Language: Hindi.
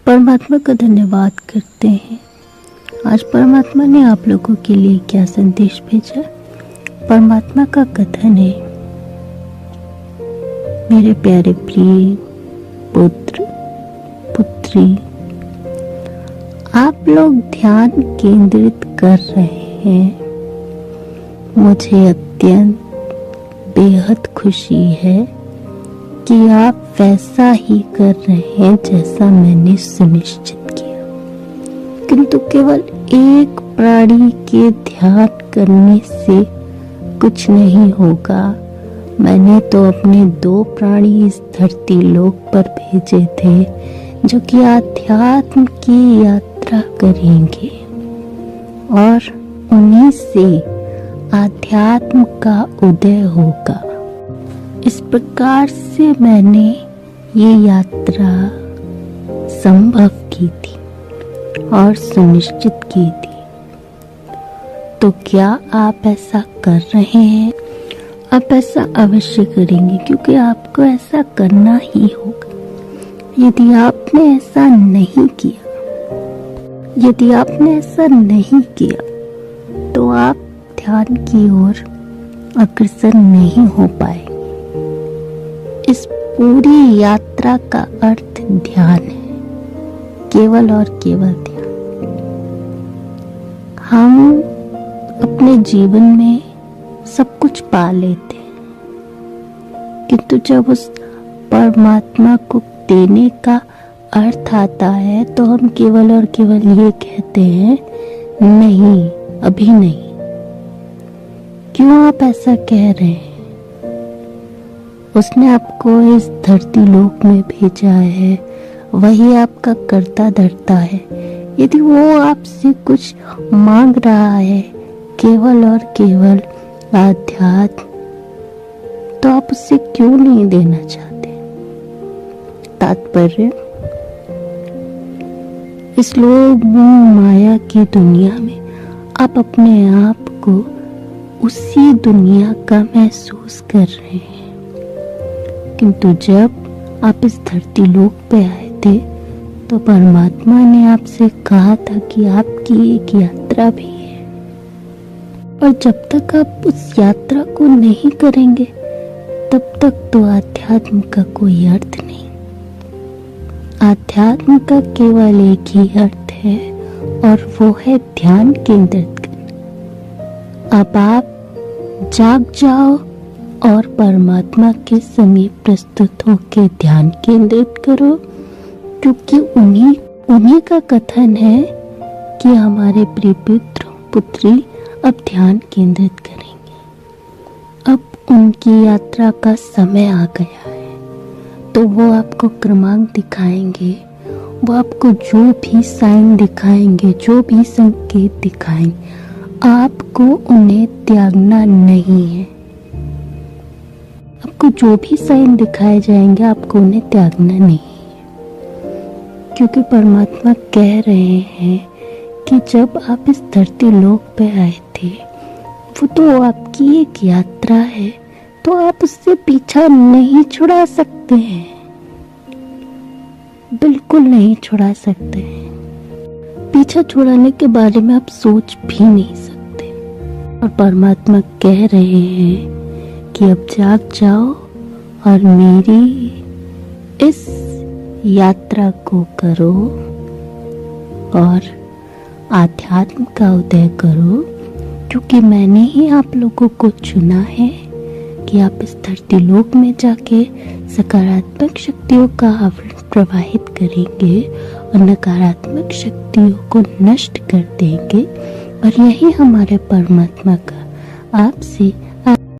परमात्मा का धन्यवाद करते हैं। आज परमात्मा ने आप लोगों के लिए क्या संदेश भेजा। परमात्मा का कथन है, मेरे प्यारे प्रिय पुत्र पुत्री, आप लोग ध्यान केंद्रित कर रहे हैं। मुझे अत्यंत बेहद खुशी है कि आप वैसा ही कर रहे हैं जैसा मैंने सुनिश्चित किया। किंतु केवल एक प्राणी के ध्यान करने से कुछ नहीं होगा। मैंने तो अपने 2 प्राणी इस धरती लोक पर भेजे थे जो कि आध्यात्म की यात्रा करेंगे और उन्हीं से आध्यात्म का उदय होगा। इस प्रकार से मैंने ये यात्रा संभव की थी और सुनिश्चित की थी। तो क्या आप ऐसा कर रहे हैं? आप ऐसा अवश्य करेंगे, क्योंकि आपको ऐसा करना ही होगा। यदि आपने ऐसा नहीं किया तो आप ध्यान की ओर अग्रसर नहीं हो पाएंगे। इस पूरी यात्रा का अर्थ ध्यान है, केवल और केवल ध्यान। हम अपने जीवन में सब कुछ पा लेते हैं, किंतु जब उस परमात्मा को देने का अर्थ आता है तो हम केवल और केवल ये कहते हैं, नहीं, अभी नहीं। क्यों आप ऐसा कह रहे हैं? उसने आपको इस धरती लोक में भेजा है, वही आपका कर्ता धर्ता है। यदि वो आपसे कुछ मांग रहा है केवल और केवल आध्यात्म, तो आप उससे क्यों नहीं देना चाहते? तात्पर्य, इस लोभ मोह माया की दुनिया में आप अपने आप को उसी दुनिया का महसूस कर रहे हैं। किंतु जब आप इस धरती लोक पे आए थे तो परमात्मा ने आपसे कहा था कि आपकी एक यात्रा भी है, और जब तक आप उस यात्रा को नहीं करेंगे तब तक तो आध्यात्म का कोई अर्थ नहीं। आध्यात्म का केवल एक ही अर्थ है और वो है ध्यान केंद्रित करना। अब आप जाग जाओ और परमात्मा के समीप प्रस्तुत होकर ध्यान केंद्रित करो, क्योंकि उन्हीं का कथन है कि हमारे प्रिय पुत्र पुत्री अब ध्यान केंद्रित करेंगे। अब उनकी यात्रा का समय आ गया है, तो वो आपको क्रमांक दिखाएंगे, वो आपको जो भी साइन दिखाएंगे, जो भी संकेत दिखाएंगे, आपको उन्हें त्यागना नहीं है। आपको जो भी साइन दिखाए जाएंगे, आपको उन्हें त्यागना नहीं है, क्योंकि परमात्मा कह रहे हैं कि जब आप इस धरती लोक पे आए थे, वो तो आपकी एक यात्रा है, तो आप उससे पीछा नहीं छुड़ा सकते हैं, बिल्कुल नहीं छुड़ा सकते हैं। पीछा छुड़ाने के बारे में आप सोच भी नहीं सकते। और परमात्मा कह रहे हैं कि अब जाग जाओ और मेरी इस यात्रा को करो और आध्यात्म का उदय करो, क्योंकि मैंने ही आप लोगों को चुना है कि आप इस धरती लोक में जाके सकारात्मक शक्तियों का आवरण प्रवाहित करेंगे और नकारात्मक शक्तियों को नष्ट कर देंगे। और यही हमारे परमात्मा का आपसे